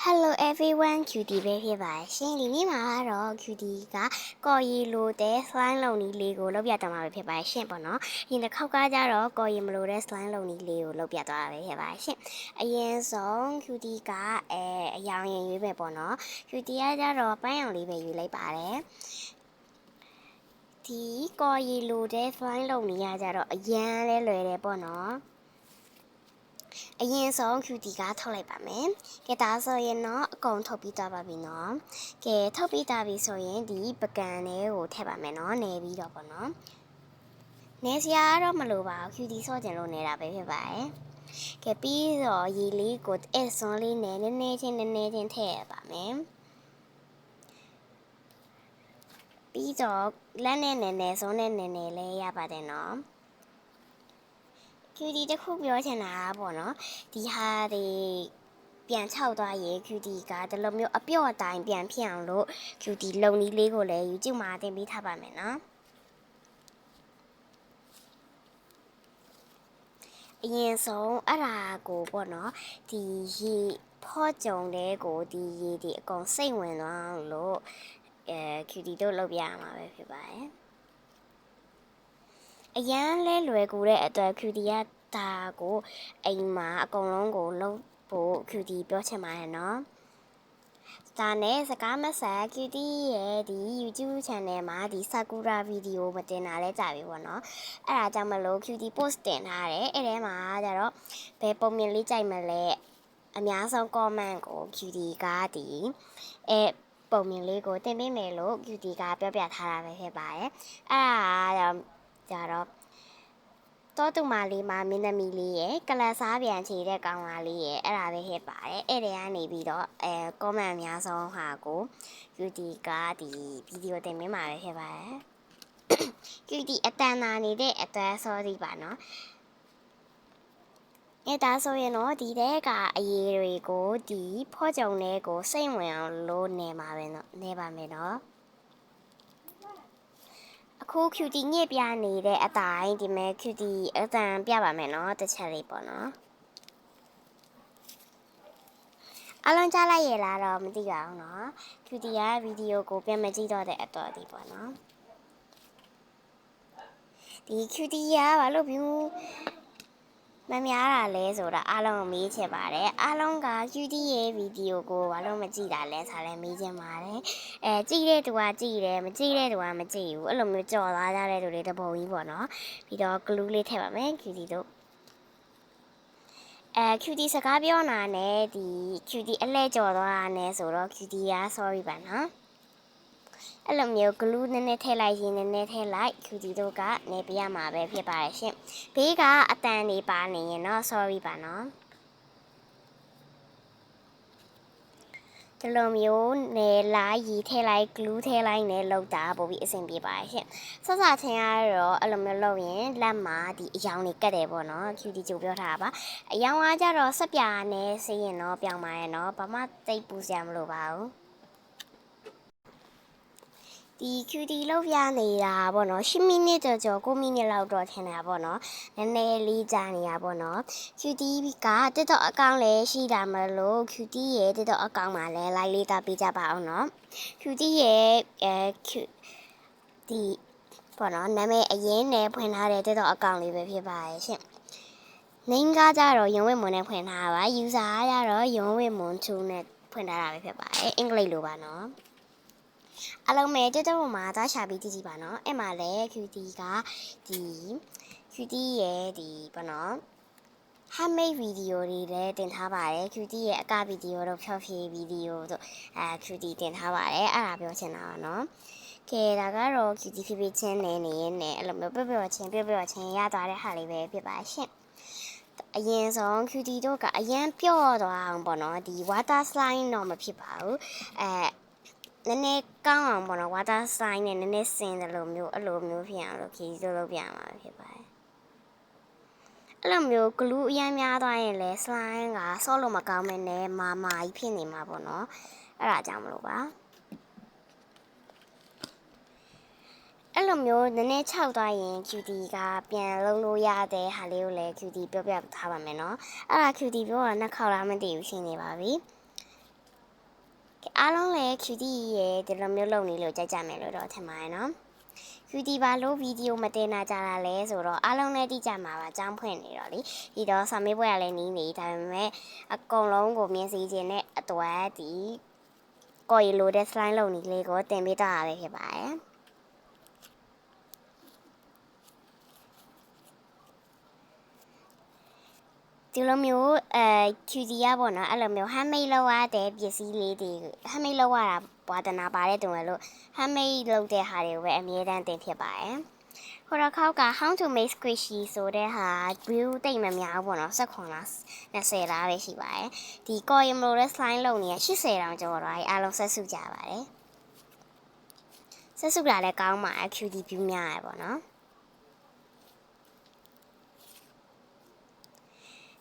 Hello everyone, cutie ပဲဖြစ်ပါရှင်ဒီနေ့မှာတော့ cutie ကကော်ရီလိုတဲ့ slime လုံးကြီးလေးကိုလုပ်ပြသွားမှာဖြစ်ပါရှင်ပေါ့နော်။ဒီတစ်ခေါက်ကကြတော့ကော်ရီမလိုတဲ့ slime လုံးကြီးလေးကိုလုပ်ပြသွားတာပဲဖြစ်ပါရှင်။အရင်ဆုံး cutie ကအရောင်ရင်ရွေးပဲပေါ့နော်။ cutie ကကြတော့ပန်းရောင်လေးပဲရွေးလိုက်ပါတယ်။ဒီကော်ရီလိုတဲ့ slime လုံးကြီးကကြတော့အရန်လဲလွယ်တယ်ပေါ့နော်။အရင်ဆုံး cutie ကထုတ်လိုက်ပါမယ်။ကဲဒါဆိုရင်တော့အကုန်ထုတ်ပြီးသွားပါပြီနော်။ကဲထုတ်ပြီးသားပြီဆိုရင်ဒီပကံလေးကိုထည့်ပါမယ်နော်။နယ်ပြီးတော့ပေါ့နော်။နယ်စရာတော့မလိုပါဘူး။ cutie ဆော့ကျင်လို့နေတာပဲဖြစ်ပါတယ်။ကဲပြီးတော့ရေလေးကိုအဲ့စွန်းလေးနဲ့နည်းနည်းချင်းထည့်ရပါမယ်။ပြီးတော့လက်နဲ့နည်းနည်းစွန်းနဲ့နည်းနည်းလေးရပါတယ်နော်။cutie တစ်ခုပြောချင်တာပေါ့နော်ဒီဟာတွေပြန်ချောက်သွားရေ cutie ကဒီလိုမျိုးအပြော့အတိုင်းပြန်ဖြစ်အောင်လို့ cutie လုံနီးလေးကိုလည်း YouTube မှာတင်ပေးထားပါမယ်နော်အရင်ဆုံးအဲ့ဒါကိုပေါ့နော်ဒီရေဖော့ကြုံတဲ့ကိုဒီရေဒီအကုန်စိတ်ဝင်သွားအောင်လို့cutie တို့လုပ်ပြရမှာပဲဖြစ်ပါတယ်အရန်လဲလွယ်ကူတဲ့အတွက် cutie ကဒါကိုအိမ်မှာအကုန်လုံးကိုလုပ်ဖို့ cutie ပြောချင်ပါတယ်နော်ဒါနဲ့စကားမဆက် cutie ရဲ့ဒီ YouTube channel မှာဒီ Sakura video မတင်တာလဲကြာပြီပေါ့နော်အဲ့ဒါကြောင့်မလို့ cutie post တင်ထားတယ်အဲ့ထဲမှာကျတော့ဘယ်ပုံမြင်လေးကြိုက်မလဲအများဆုံး comment ကို cutie ကဒီပုံမြင်လေးကိုတင်ပေးမယ်လို့ cutie ကပြောပြထားတာပဲဖြစ်ပါတယ်အဲ့ဒါကြတော့တော့တူမလေးမှာမင်းသမီးလေးရဲ့ကလပ်စားပြန်ချေတဲ့ကောင်မလေးရဲ့အဲ့ဒါပဲဟစ်ပါတယ်အဲ့တွေကနေပြီးတော့comment အများဆုံးဟာကို cutie ကဒီဗီဒီယိုတင်ပေးမှာပဲဖြစ်ပါတယ် cutie အတန်နာနေတဲ့အတွက် sorry ပါနော်ဒါဆိုရင်တော့ဒီတဲကအရေးတွေကိုဒီဖော့ကြုံလေးကိုစိတ်ဝင်အောင်လို့နေပါမယ်နော်အခု cutie ညစ်ပြနေတဲ့အတိုင်းဒီမဲ့ cutie အတန်ပြပါမယ်နော်တစ်ချက်လေးပေါ့နော်အလုံးကြားလိုက်ရလားတော့မသိပါဘူးနော် cutie ကဗီဒီယိုကိုပြန်မကြည့်တော့တဲ့အတော်ဒီပေါ့နော်ဒီ cutie ကဘာလို့ view မများတာလဲဆိုတာအားလုံးမေးချင်ပါတယ်အားလုံးက cutie ရဲ့ဗီဒီယိုကိုဘာလို့မကြည့်တာလဲဆိုလည်းမေးချင်ပါတယ်ကြည့်တဲ့သူကကြည့်တယ်မကြည့်တဲ့သူကမကြည့်ဘူးအဲ့လိုမျိုးကြော်သွားကြတဲ့လူတွေတပုံကြီးပေါ့နော်ပြီးတော့ glue လေးထည့်ပါမယ် cutie တို့cutie စကားပြောတာနဲ့ဒီ cutie အလဲကြော်သွားတာနဲ့ဆိုတော့ cutie က sorry ပါနော်အဲ့လိုမျိုး glue နည်းနည်းထည့်လိုက်ရင်နည်းနည်းထည့်လိုက် cutie တို့ကနေပြရမှာပဲဖြစ်ပါတယ်ရှင်ဘေးကအတန်နေပါနေရင်တော့ sorry ပါနော်ဒီလိုမျိုးနယ်လိုက်ရီထည့်လိုက် glue ထည့်လိုက်နဲ့လောက်တာပို့ပြီးအဆင်ပြေပါတယ်ရှင်စစချင်းကတော့အဲ့လိုမျိုးလုပ်ရင်လက်မှာဒီအယောင်တွေကတ်တယ်ပေါ့နော် cutie ကြိုပြောထားတာပါအယောင်ကကြတော့စက်ပြာနဲ့ဆေးရင်တော့ပြောင်းပါရဲ့နော်ဘာမှတိတ်ပူစရာမလိုပါဘူးဒီ cutie လောက်ပြနေတာပေါ့နော်10မိနစ်ကျော်9မိနစ်လောက်တော့ထင်တာပေါ့နော်နည်းနည်းလေးကြာနေတာပေါ့နော် cutie က TikTok အကောင့်လည်းရှိတာမလို့ cutie ရဲ့ TikTok အကောင့်မှာလည်း like လေးတာပေးကြပါအောင်နော် cutie ရဲ့ဒီပေါ့နော်နာမည်အရင်နဲ့ဖွင့်ထားတဲ့ TikTok အကောင့်လေးပဲဖြစ်ပါရဲ့ရှင်name ကကြတော့ရုံးဝင့်မွန်နဲ့ဖွင့်ထားတာပါ user ကကြတော့ရုံးဝင့်မွန်2နဲ့ဖွင့်ထားတာပဲဖြစ်ပါတယ်အင်္ဂလိပ်လိုပါနော်အလုံးမဲ့တက်တက်မှာသားရှာပြီးကြည့်ကြည့်ပါနော်အဲ့မှာလည်း cutie ကဒီ cutie ရဲ့ဒီပေါ့နော် handmade video တွေလည်းတင်ထားပါတယ် cutie ရဲ့အကဗီဒီယိုတို့ဖြောဖြေဗီဒီယိုတို့cutie တင်ထားပါတယ်အဲ့ဒါပြောချင်တာပါနော်ကဲဒါကတော့ cutie ဖြည်းချင်းနေနေရင်လည်းအဲ့လိုမျိုးပြောချင်းရသွားတဲ့ဟာလေးပဲဖြစ်ပါရှင့်အရင်ဆုံး cutie တို့ကအရန်ပြော့သွားအောင်ပေါ့နော်ဒီ water slime တော့မဖြစ်ပါဘူးနည်းနည်းကောင်းအောင်ပေါ့နော် water slime နဲ့နည်းနည်းစင်တယ်လို့မျိုးအဲ့လိုမျိုးဖြစ်အောင်လို့ cutie တို့လုပ်ပြမှာဖြစ်ပါတယ်အဲ့လိုမျိုး glue အရင်များသွားရင်လည်း slime ကဆော့လို့မကောင်းမဲနဲ့မာကြီးဖြစ်နေမှာပေါ့နော်အဲ့ဒါကြောင့်မလို့ပါအဲ့လိုမျိုးနည်းနည်းခြောက်သွားရင် cutie ကပြန်လုံးလို့ရတဲ့ဟာလေးကိုလည်း cutie ပြောပြထားပါမယ်နော်အဲ့ဒါ cutie ပြောတာနှစ်ခေါက်လားမသိဘူးရှင်းနေပါပြီ အားလုံးလည်း cutie ရဲ့ဒီလိုမျိုးလုပ်နေလို့ကြိုက်ကြမယ်လို့တော့ထင်ပါတယ်နော် cutie ဘာလို့ဗီဒီယိုမတင်တာကြတာလဲဆိုတော့အားလုံးလည်းသိကြမှာပါကြောင်းဖွင့်နေတော့လေဒီတော့စာမေးပွဲကလည်းနီးနေဒါပေမဲ့အကုန်လုံးကိုမြင်စီခြင်းနဲ့အတွက်ဒီကိုရီလိုတဲ့ slide လုပ်နေလေးကိုတင်ပေးတော့ရပဲဖြစ်ပါတယ်ဒီလိုမျိုးcutie ရပေါ့နော်အဲ့လိုမျိုး handmade လုပ်ရတဲ့ပစ္စည်းလေးတွေ handmade လုပ်ရတာပွားတနာပါတဲ့တုံးလို့ handmade လုပ်တဲ့ဟာတွေကိုပဲအမြဲတမ်းတင်ဖြစ်ပါတယ်ဟိုတော့ခောက်က how to make squishy ဆိုတဲ့ဟာ view တိတ်မများဘူးပေါ့နော်18လား20လားပဲရှိပါတယ်ဒီ coin မလို့တဲ့ slide လုပ်နေရ80တောင်ကျော်တော့အားလုံးဆက်စုကြပါတယ်ဆက်စုတာလည်းကောင်းပါတယ် cutie view များရပေါ့နော်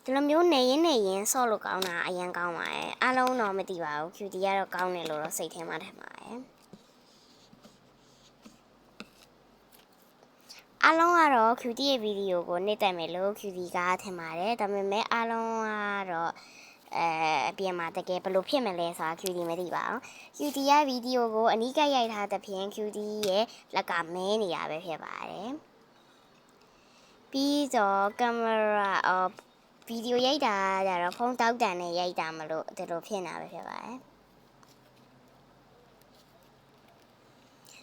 ဒီလိုမျိုးနေရင်ဆော့လို့ကောင်းတာအရင်ကောင်းပါတယ်အားလုံးတော့မသိပါဘူး cutie ကတော့ကောင်းတယ်လို့တော့စိတ်ထဲမှာထင်ပါတယ်အားလုံးကတော့ cutie ရဲ့ဗီဒီယိုကိုနှစ်တက်မယ်လို့ cutie ကထင်ပါတယ်ဒါပေမဲ့အားလုံးကတော့အပြင်မှာတကယ်ဘယ်လိုဖြစ်မလဲဆိုတာ cutie မသိပါဘူး cutie ရဲ့ဗီဒီယိုကိုအနီးကပ်ရိုက်ထားတဲ့ဖြင့် cutie ရဲ့လက်ကမဲနေရပဲဖြစ်ပါတယ်ပြီးတော့ကင်မရာဗီဒီယိုရိုက်တာကြတော့ဖုန်းတောက်တန်နဲ့ရိုက်တာမလို့ဒီလိုဖြစ်နေတာပဲဖြစ်ပါတယ်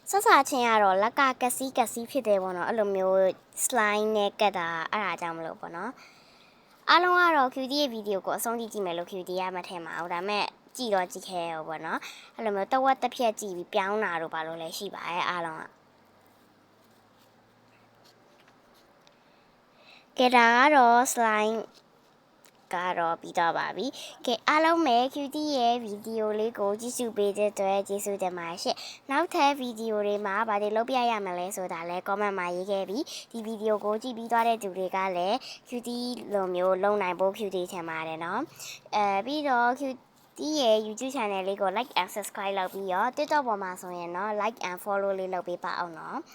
ဆက်စားချင်းကတော့လက်ကကစီးဖြစ်တယ်ပေါ့နော်အဲ့လိုမျိုး slide နဲ့ကတ်တာအဲ့ဒါကြောင့်မလို့ပေါ့နော်အားလုံးကတော့ cutie ရဲ့ဗီဒီယိုကိုအဆုံးထိကြည့်မယ်လို့ cutie ရမထင်ပါဘူးဒါပေမဲ့ကြည့်တော့ကြည့်ခဲ့ရောပေါ့နော်အဲ့လိုမျိုးတဝက်တစ်ဖြက်ကြည့်ပြီးပြောင်းတာတို့ဘာလို့လဲရှိပါတယ်အားလုံးကဲဒါကတော့ slide ကတော့ပြီးတော့ပါပြီ။ကဲအားလုံးပဲ cutie ရဲ့ဗီဒီယိုလေးကိုကြည့်ရှုပေးတဲ့အတွက်ကျေးဇူးတင်ပါတယ်ရှင့်။နောက်ထပ်ဗီဒီယိုတွေမှာဘာတွေလုပ်ပြရမလဲဆိုတာလည်း comment မှာရေးခဲ့ပြီးဒီဗီဒီယိုကိုကြည့်ပြီးသွားတဲ့သူတွေကလည်း cutie လိုမျိုးလုပ်နိုင်ဖို့ cutie ထင်ပါတယ်နော်။ပြီးတော့ cutie ရဲ့ YouTube channel လေးကို like and subscribe လုပ်ပြီးတော့ TikTok ပေါ်မှာဆိုရင်တော့ like and follow လေးလုပ်ပေးပါအောင်နော်။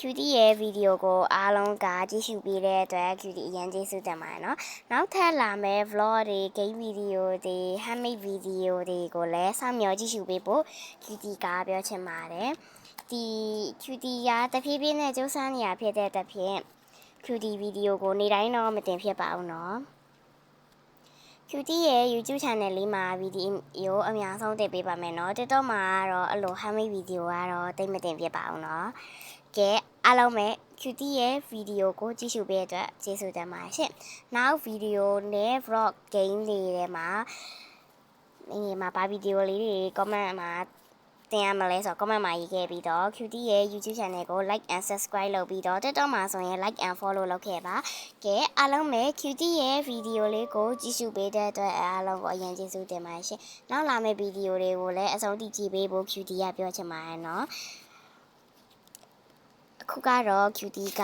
cutie ရဲ့ဗီဒီယိုကိုအားလုံးကကြည့်ရှုပေးတဲ့အတွက် cutie အရင်ကျေးဇူးတင်ပါတယ်နော်နောက်ထပ်လာမယ့် vlog တွေ game video တွေ handmade video တွေကိုလည်းစောင့်မျှော်ကြည့်ရှုပေးဖို့ cutie ကပြောချင်ပါတယ်ဒီ cutie ကတဖြည်းဖြည်းနဲ့စူးစမ်းနေရဖြစ်တဲ့တဖြင့် cutie ဗီဒီယိုကိုနေ့တိုင်းတော့မတင်ဖြစ်ပါဘူးနော်cutie ရဲ့ YouTube channel လေးမှာဗီဒီယိုအများဆုံးတင်ပေးပါမယ်နော် TikTok မှာတော့အဲ့လို handmade video ကတော့တိတ်မတင်ဖြစ်ပါဘူးနော်ကဲအားလုံးပဲ cutie ရဲ့ဗီဒီယိုကိုကြည့်ရှုပေးတဲ့အတွက်ကျေးဇူးတင်ပါတယ်ရှင်နောက်ဗီဒီယိုနဲ့ vlog game လေးတွေမှာဘာဗီဒီယိုလေးတွေ comment မှာတင်ရမလဲဆိုတော့ comment မှာရေးခဲ့ပြီးတော့ cutie ရဲ့ YouTube channel ကို like and subscribe လုပ်ပြီးတော့ TikTok မှာဆိုရင် like and follow လုပ်ခဲ့ပါကဲအားလုံးပဲ cutie ရဲ့ဗီဒီယိုလေးကိုကြည့်ရှုပေးတဲ့အတွက်အားလုံးကိုအရင်ကျေးဇူးတင်ပါတယ်ရှင်နောက်လာမယ့်ဗီဒီယိုတွေကိုလည်းအဆုံးထိကြည့်ပေးဖို့ cutie ကပြောချင်ပါတယ်နော်ခုကတော့ cutie က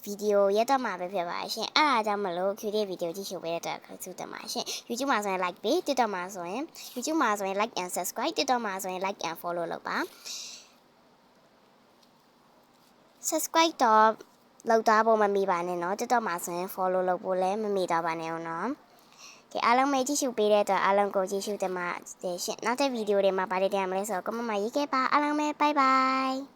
ဗီဒီယိုရက်တော့မှာပဲဖြစ်ပါရှင်အဲ့ဒါကြောင့်မလို့ cutie ဗီဒီယိုကြည့်ရှုပေးတဲ့အတွက်ကျေးဇူးတင်ပါတယ်ရှင် YouTube မှာဆိုရင် like ပေး TikTok မှာဆိုရင် YouTube မှာဆိုရင် like and subscribe TikTok မှာဆိုရင် like and follow လုပ်ပါ subscribe တော့လုပ်သားဖို့မမေ့ပါနဲ့เนาะ TikTok မှာဆိုရင် follow လုပ်ဖို့လည်းမမေ့တော့ပါနဲ့ဦးเนาะကဲအားလုံးပဲကြည့်ရှုပေးတဲ့အတွက်အားလုံးကိုကြည့်ရှုတင်ပါတယ်ရှင်နောက်တဲ့ဗီဒီယိုတွေမှာဗားတွေတင်ရမလဲဆိုတော့ comment မှာရေးခဲ့ပါအားလုံးပဲ bye bye